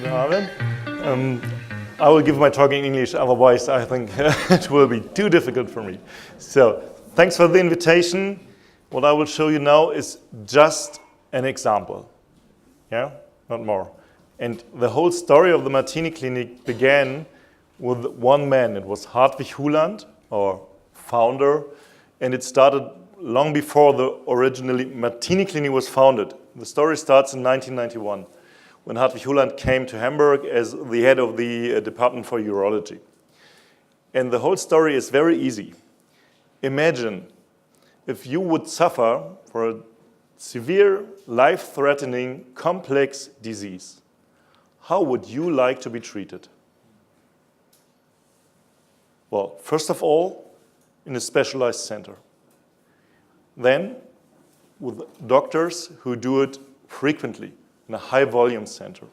you, Armin. I will give my talk in English, otherwise I think it will be too difficult for me. So, thanks for the invitation. What I will show you now is just an example, yeah, not more. And the whole story of the Martini Klinik began with one man. It was Hartwig Huland, our founder, and it started long before the originally Martini Klinik was founded. The story starts in 1991, when Hartwig Huland came to Hamburg as the head of the Department for Urology. And the whole story is very easy. Imagine if you would suffer for a severe, life-threatening, complex disease. How would you like to be treated? Well, first of all, in a specialized center. Then, with doctors who do it frequently, in a high-volume center.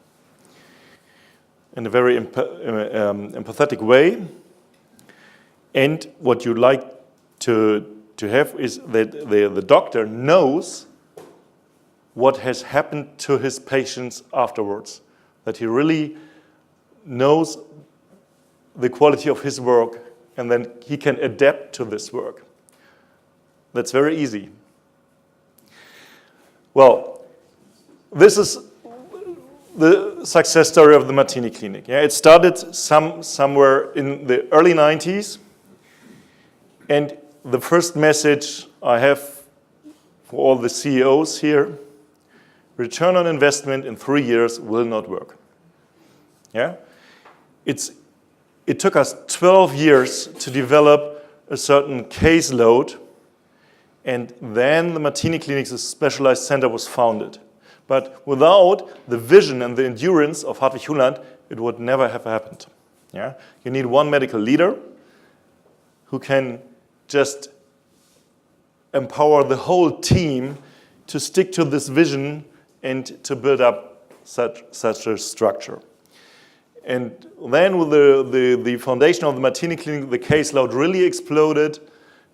In a very empathetic way. And what you like to have is that the doctor knows what has happened to his patients afterwards. That he really knows the quality of his work, and then he can adapt to this work. That's very easy. Well, this is the success story of the Martini Klinik. Yeah, it started somewhere in the early 90s, and the first message I have for all the CEOs here: return on investment in 3 years will not work. Yeah? It took us 12 years to develop a certain caseload, and then the Martini Klinik's specialized center was founded. But without the vision and the endurance of Hartwig Huland, it would never have happened. Yeah? You need one medical leader who can just empower the whole team to stick to this vision and to build up such a structure. And then with the foundation of the Martini Klinik, the caseload really exploded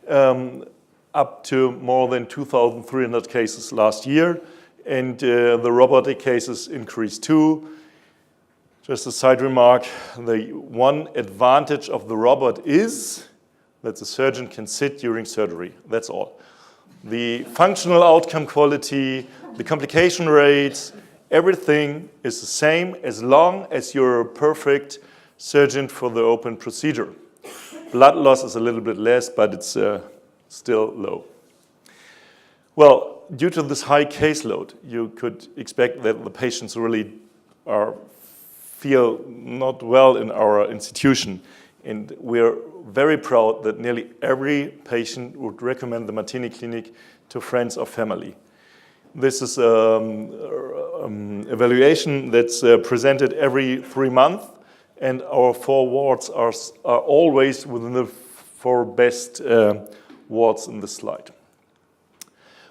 up to more than 2,300 cases last year. And the robotic cases increased too. Just a side remark, the one advantage of the robot is that the surgeon can sit during surgery. That's all. The functional outcome quality, the complication rates, everything is the same as long as you're a perfect surgeon for the open procedure. Blood loss is a little bit less, but it's still low. Well, due to this high caseload, you could expect that the patients really feel not well in our institution. And we're very proud that nearly every patient would recommend the Martini Klinik to friends or family. This is an evaluation that's presented every 3 months, and our 4 wards are always within the 4 best wards in the slide.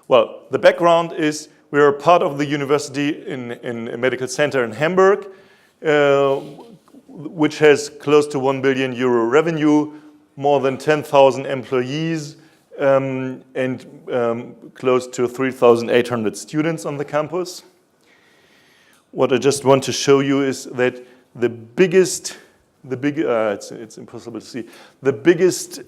Well, the background is we're a part of the university in a medical center in Hamburg, which has close to €1 billion revenue, more than 10,000 employees, and close to 3,800 students on the campus. What I just want to show you is that it's impossible to see, the biggest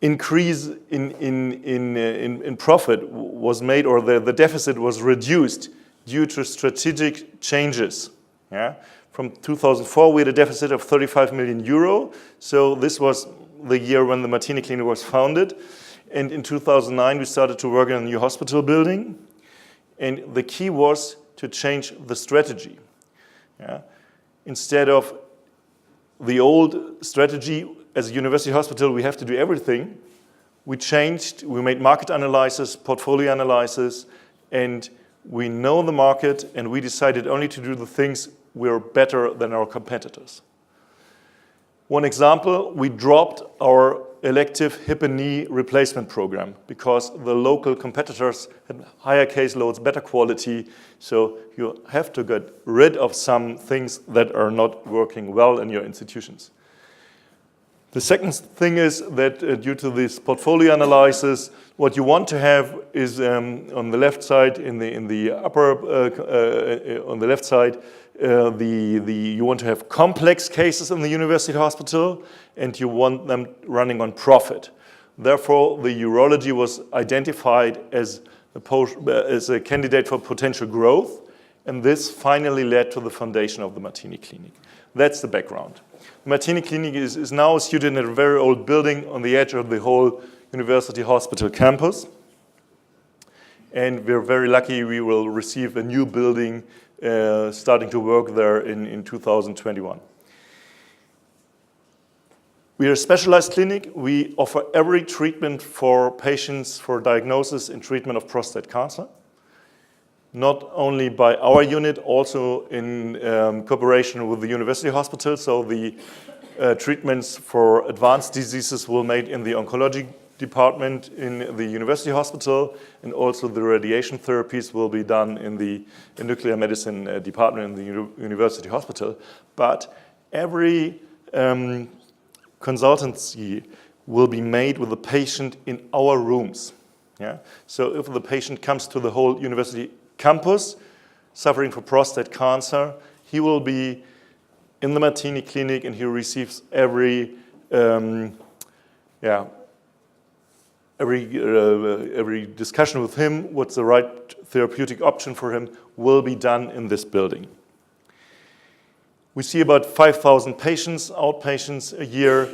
increase in profit was made, or the deficit was reduced due to strategic changes. Yeah? From 2004, we had a deficit of €35 million. So this was the year when the Martini Klinik was founded. And in 2009, we started to work in a new hospital building. And the key was to change the strategy. Yeah? Instead of the old strategy, as a university hospital, we have to do everything. We changed, we made market analysis, portfolio analysis, and we know the market, and we decided only to do the things we're better than our competitors. One example, we dropped our elective hip and knee replacement program because the local competitors had higher caseloads, better quality, so you have to get rid of some things that are not working well in your institutions. The second thing is that due to this portfolio analysis, what you want to have is on the left side, in the upper on the left side, you want to have complex cases in the university hospital, and you want them running on profit. Therefore, the urology was identified as a candidate for potential growth, and this finally led to the foundation of the Martini Klinik. That's the background. The Martini Klinik is now situated in a very old building on the edge of the whole university hospital campus. And we're very lucky we will receive a new building starting to work there in 2021. We are a specialized clinic. We offer every treatment for patients for diagnosis and treatment of prostate cancer. Not only by our unit, also in cooperation with the university hospital. So the treatments for advanced diseases will be made in the oncology department in the university hospital, and also the radiation therapies will be done in the nuclear medicine department in the university hospital. But every consultancy will be made with the patient in our rooms. Yeah? So if the patient comes to the whole university campus suffering from prostate cancer, he will be in the Martini Klinik and he receives every discussion with him, what's the right therapeutic option for him, will be done in this building. We see about 5,000 patients, outpatients a year.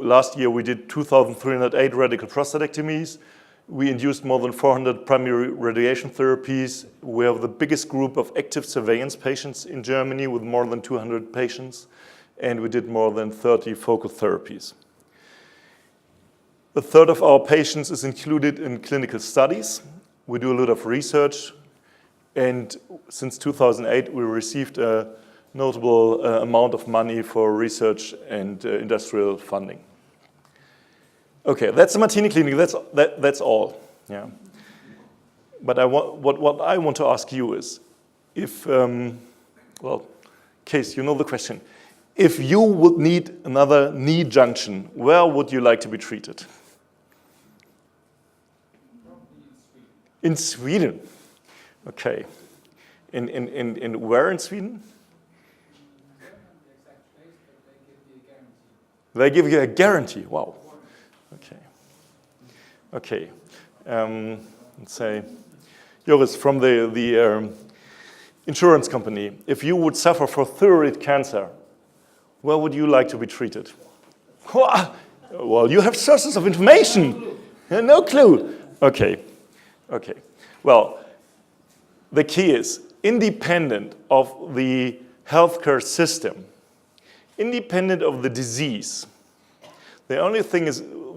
Last year we did 2,308 radical prostatectomies. We induced more than 400 primary radiation therapies. We have the biggest group of active surveillance patients in Germany with more than 200 patients. And we did more than 30 focal therapies. A third of our patients is included in clinical studies. We do a lot of research. And since 2008, we received a notable amount of money for research and industrial funding. Okay, that's the Martini Klinik. That's all. Yeah. But what I want to ask you is, if, Case, you know the question. If you would need another knee junction, where would you like to be treated? In Sweden. Okay. In where in Sweden? They give you a guarantee. Wow. Okay. Let's say, Joris, from the insurance company, if you would suffer for thyroid cancer, where would you like to be treated? Well, you have sources of information. No clue. Okay. Well, the key is, independent of the healthcare system, independent of the disease, the only thing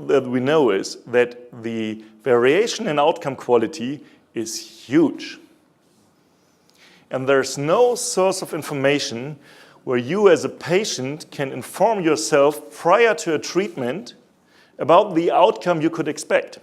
that we know is that the variation in outcome quality is huge. And there's no source of information where you as a patient can inform yourself prior to a treatment about the outcome you could expect.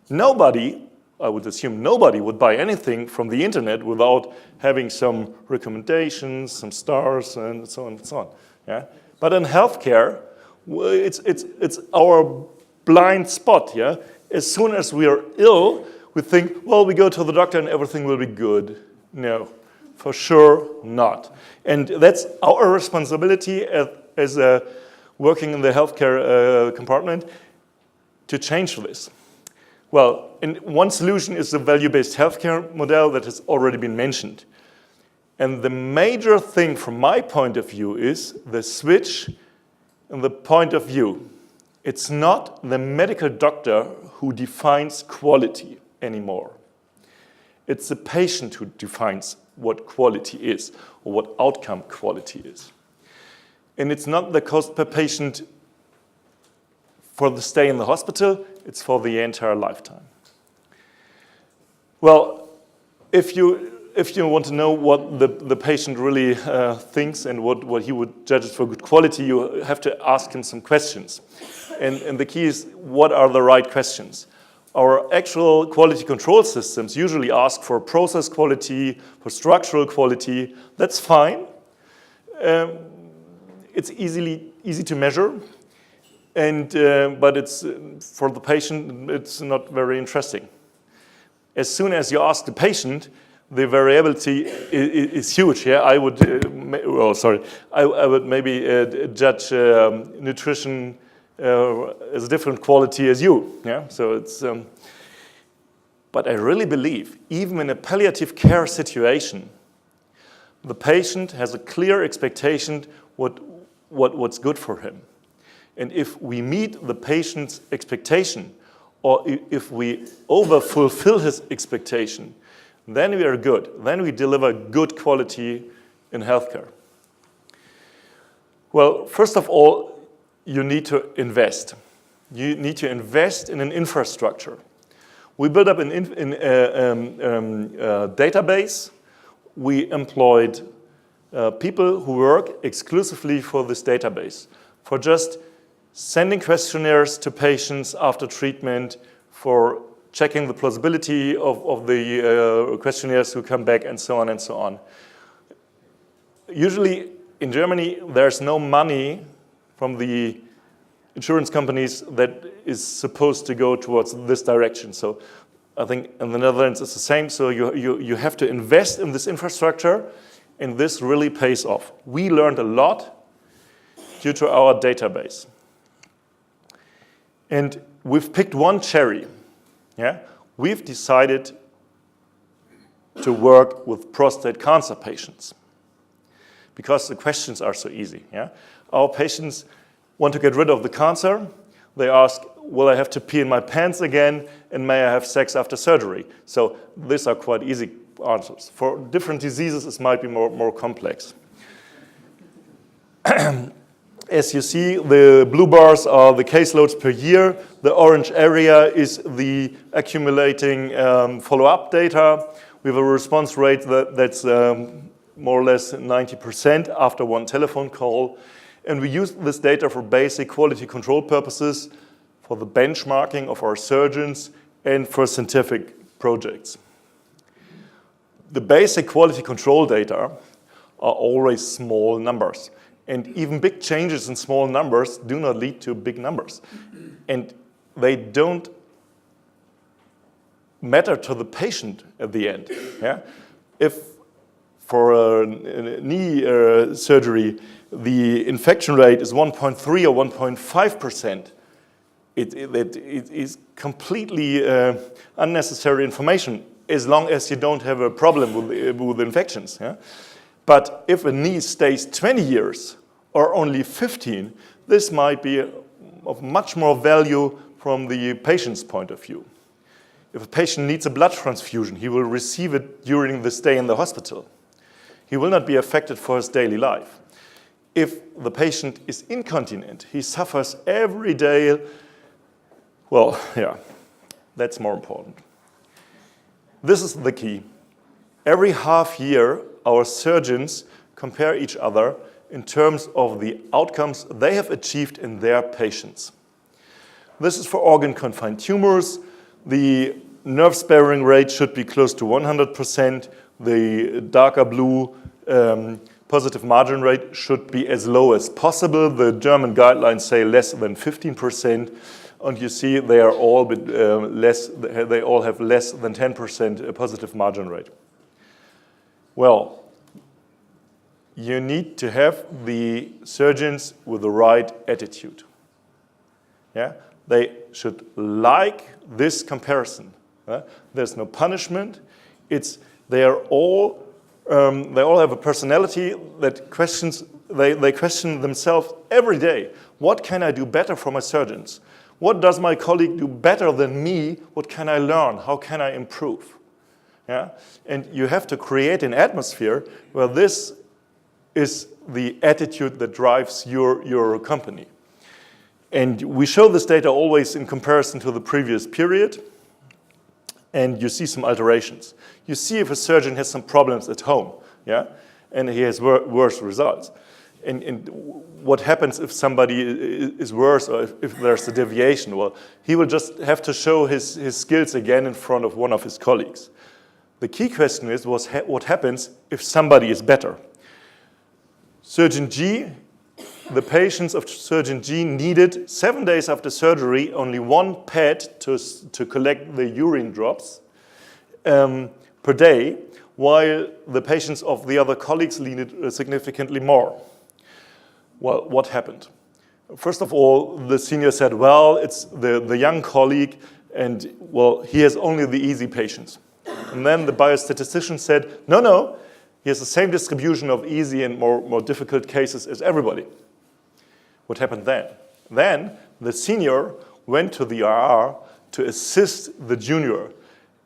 Nobody, I would assume nobody, would buy anything from the internet without having some recommendations, some stars, and so on and so on. Yeah? But in healthcare, it's our blind spot. Yeah? As soon as we are ill, we think, well, we go to the doctor and everything will be good. No, for sure not. And that's our responsibility as working in the healthcare compartment to change this. Well, and one solution is the value-based healthcare model that has already been mentioned. And the major thing from my point of view is the switch in the point of view. It's not the medical doctor who defines quality anymore. It's the patient who defines what quality is or what outcome quality is. And it's not the cost per patient for the stay in the hospital, it's for the entire lifetime. Well, if you want to know what the patient really thinks and what he would judge as for good quality, you have to ask him some questions. And the key is, what are the right questions? Our actual quality control systems usually ask for process quality, for structural quality. That's fine. it's easy to measure, and but it's for the patient it's not very interesting. As soon as you ask the patient, the variability is huge. Yeah, I would I would maybe judge nutrition as a different quality as you. Yeah, so it's. But I really believe, even in a palliative care situation, the patient has a clear expectation what's good for him. And if we meet the patient's expectation, or if we over-fulfill his expectation, then we are good. Then we deliver good quality in healthcare. Well, first of all, you need to invest. You need to invest in an infrastructure. We built up a database. We employed people who work exclusively for this database, for just sending questionnaires to patients after treatment, for checking the plausibility of the questionnaires who come back, and so on and so on. Usually in Germany, there's no money from the insurance companies that is supposed to go towards this direction. So I think in the Netherlands it's the same. So you have to invest in this infrastructure, and this really pays off. We learned a lot due to our database. And we've picked one cherry. Yeah? We've decided to work with prostate cancer patients because the questions are so easy. Yeah? Our patients want to get rid of the cancer. They ask, will I have to pee in my pants again, and may I have sex after surgery? So these are quite easy answers. For different diseases, this might be more complex. As you see, the blue bars are the caseloads per year. The orange area is the accumulating follow-up data. We have a response rate that's more or less 90% after one telephone call. And we use this data for basic quality control purposes, for the benchmarking of our surgeons, and for scientific projects. The basic quality control data are always small numbers. And even big changes in small numbers do not lead to big numbers. And they don't matter to the patient at the end. Yeah? If for a knee surgery, the infection rate is 1.3 or 1.5%, it is completely unnecessary information as long as you don't have a problem with infections. Yeah? But if a knee stays 20 years or only 15, this might be of much more value from the patient's point of view. If a patient needs a blood transfusion, he will receive it during the stay in the hospital. He will not be affected for his daily life. If the patient is incontinent, he suffers every day. Well, yeah, that's more important. This is the key. Every half year, our surgeons compare each other in terms of the outcomes they have achieved in their patients. This is for organ-confined tumors. The nerve-sparing rate should be close to 100%. The darker blue positive margin rate should be as low as possible. The German guidelines say less than 15%. And you see they are all they all have less than 10% positive margin rate. Well, you need to have the surgeons with the right attitude. Yeah? They should like this comparison. There's no punishment. They all have a personality that questions. They question themselves every day. What can I do better for my surgeons? What does my colleague do better than me? What can I learn? How can I improve? Yeah? And you have to create an atmosphere where this is the attitude that drives your company. And we show this data always in comparison to the previous period. And you see some alterations. You see if a surgeon has some problems at home, yeah, and he has worse results. And what happens if somebody is worse or if there's a deviation? Well, he will just have to show his skills again in front of one of his colleagues. The key question is what happens if somebody is better? Surgeon G the patients of surgeon G needed 7 days after surgery only one pad to collect the urine drops per day, while the patients of the other colleagues needed significantly more. Well, what happened? First of all, the senior said, well, it's the young colleague, and well, he has only the easy patients. And then the biostatistician said, no, he has the same distribution of easy and more difficult cases as everybody. What happened then? Then the senior went to the RR to assist the junior.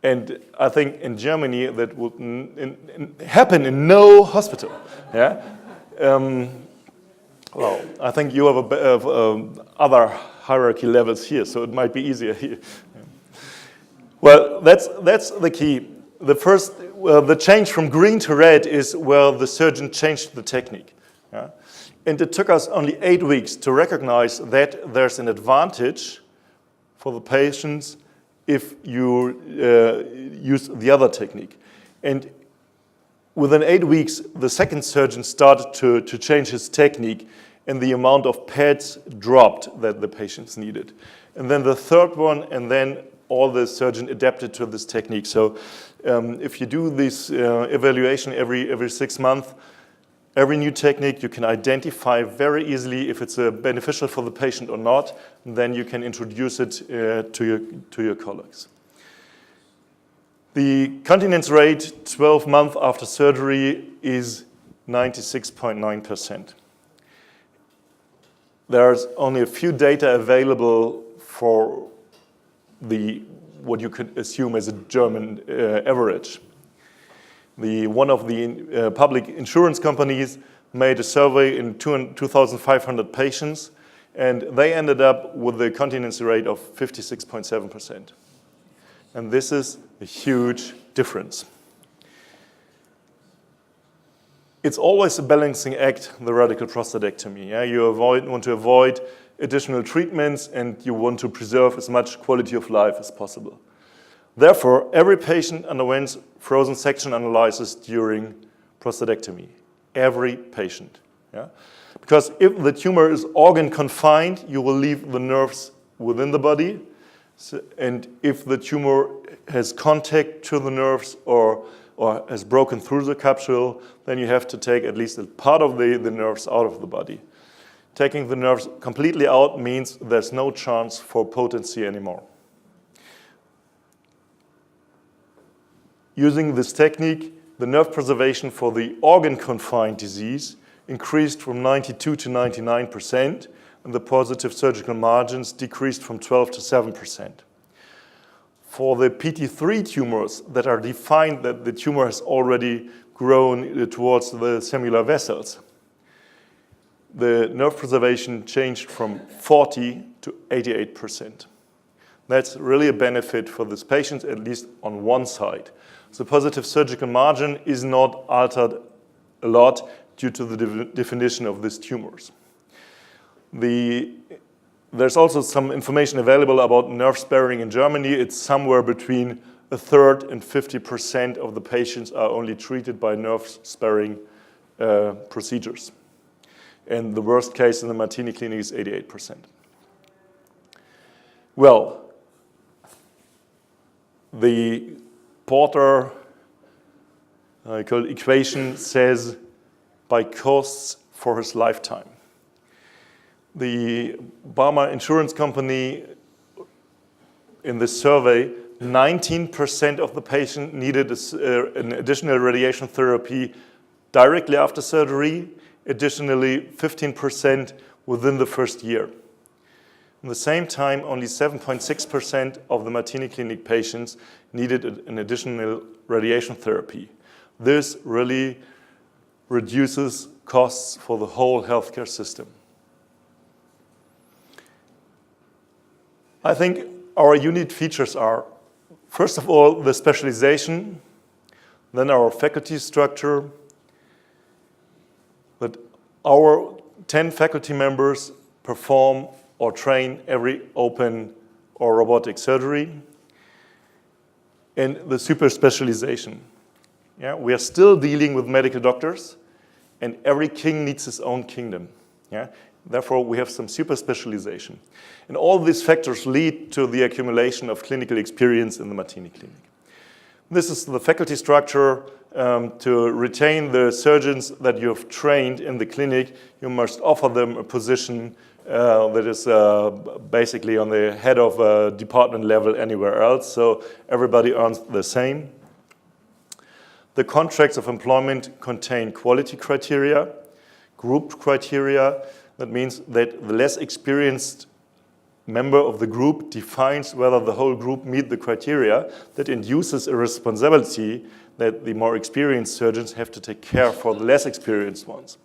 And I think in Germany that would happen in no hospital. Yeah? Well, I think you have other hierarchy levels here, so it might be easier here. Well, that's the key. The change from green to red is where the surgeon changed the technique. Yeah? And it took us only 8 weeks to recognize that there's an advantage for the patients if you use the other technique. And within 8 weeks, the second surgeon started to change his technique, and the amount of pads dropped that the patients needed. And then the third one, and then all the surgeons adapted to this technique. So if you do this evaluation every 6 months, every new technique you can identify very easily if it's beneficial for the patient or not, and then you can introduce it to your colleagues. The continence rate 12 months after surgery is 96.9%. There's only a few data available for what you could assume as a German average. One of the public insurance companies made a survey in 2,500 patients, and they ended up with a continence rate of 56.7%. And this is a huge difference. It's always a balancing act, the radical prostatectomy. Yeah? You want to avoid additional treatments, and you want to preserve as much quality of life as possible. Therefore, every patient underwent frozen section analysis during prostatectomy. Every patient. Yeah? Because if the tumor is organ confined, you will leave the nerves within the body. And if the tumor has contact to the nerves or has broken through the capsule, then you have to take at least a part of the nerves out of the body. Taking the nerves completely out means there's no chance for potency anymore. Using this technique, the nerve preservation for the organ-confined disease increased from 92 to 99%, and the positive surgical margins decreased from 12 to 7%. For the PT3 tumors that are defined that the tumor has already grown towards the semilunar vessels, the nerve preservation changed from 40 to 88%. That's really a benefit for this patient, at least on one side. The positive surgical margin is not altered a lot due to the definition of these tumors. There's also some information available about nerve sparing in Germany. It's somewhere between 1/3 and 50% of the patients are only treated by nerve sparing procedures. And the worst case in the Martini Klinik is 88%. Well, the Porter equation says by costs for his lifetime. The Barmer insurance company, in this survey, 19% of the patient needed an additional radiation therapy directly after surgery, additionally 15% within the first year. At the same time, only 7.6% of the Martini Klinik patients needed an additional radiation therapy. This really reduces costs for the whole healthcare system. I think our unique features are, first of all, the specialization, then our faculty structure, that our 10 faculty members perform or train every open or robotic surgery, and the super specialization. Yeah, we are still dealing with medical doctors, and every king needs his own kingdom. Yeah? Therefore, we have some super specialization. And all these factors lead to the accumulation of clinical experience in the Martini Klinik. This is the faculty structure. To retain the surgeons that you have trained in the clinic, you must offer them a position that is basically on the head of a department level anywhere else, so everybody earns the same. The contracts of employment contain quality criteria, group criteria. That means that the less experienced member of the group defines whether the whole group meet the criteria. That induces a responsibility that the more experienced surgeons have to take care for the less experienced ones.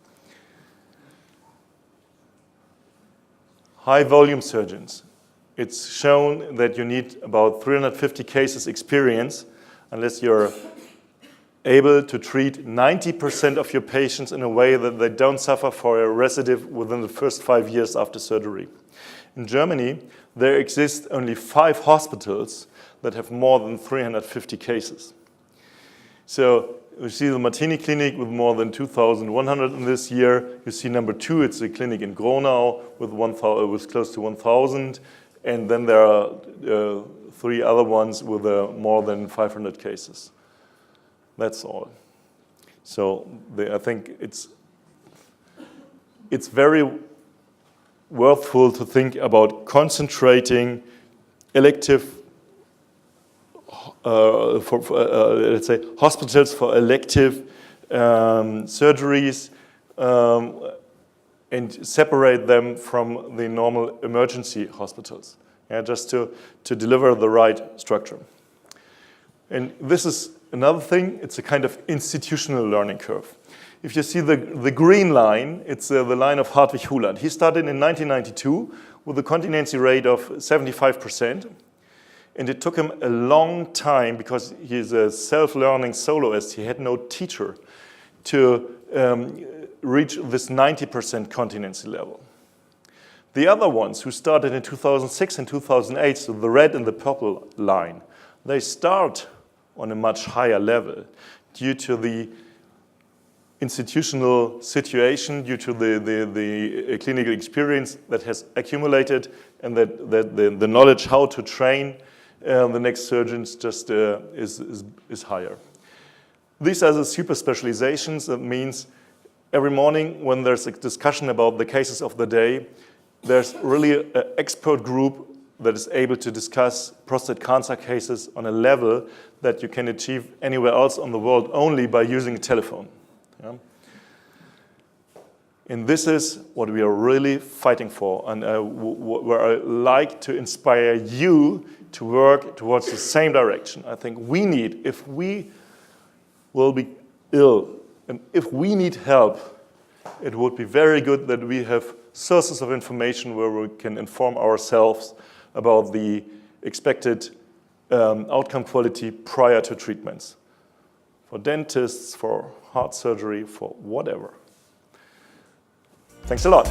High volume surgeons. It's shown that you need about 350 cases experience unless you're able to treat 90% of your patients in a way that they don't suffer for a recidive within the first 5 years after surgery. In Germany, there exist only 5 hospitals that have more than 350 cases. So you see the Martini Klinik with more than 2,100 in this year. You see number 2, it's a clinic in Gronau with close to 1,000. And then there are 3 other ones with more than 500 cases. That's all. So I think it's very worthwhile to think about concentrating elective, let's say, hospitals for elective surgeries and separate them from the normal emergency hospitals, just to deliver the right structure. And this is another thing, it's a kind of institutional learning curve. If you see the green line, it's the line of Hartwig Huland. He started in 1992 with a continency rate of 75%. And it took him a long time, because he's a self-learning soloist, he had no teacher, to reach this 90% continency level. The other ones who started in 2006 and 2008, so the red and the purple line, they start on a much higher level due to the institutional situation, due to the clinical experience that has accumulated, and that the knowledge how to train the next surgeons just is higher. These are the super specializations. That means every morning when there's a discussion about the cases of the day, there's really an expert group that is able to discuss prostate cancer cases on a level that you can achieve anywhere else on the world only by using a telephone. Yeah? And this is what we are really fighting for, and where I like to inspire you to work towards the same direction. I think we need, if we will be ill, and if we need help, it would be very good that we have sources of information where we can inform ourselves about the expected outcome quality prior to treatments. For dentists, for heart surgery, for whatever. Thanks a lot.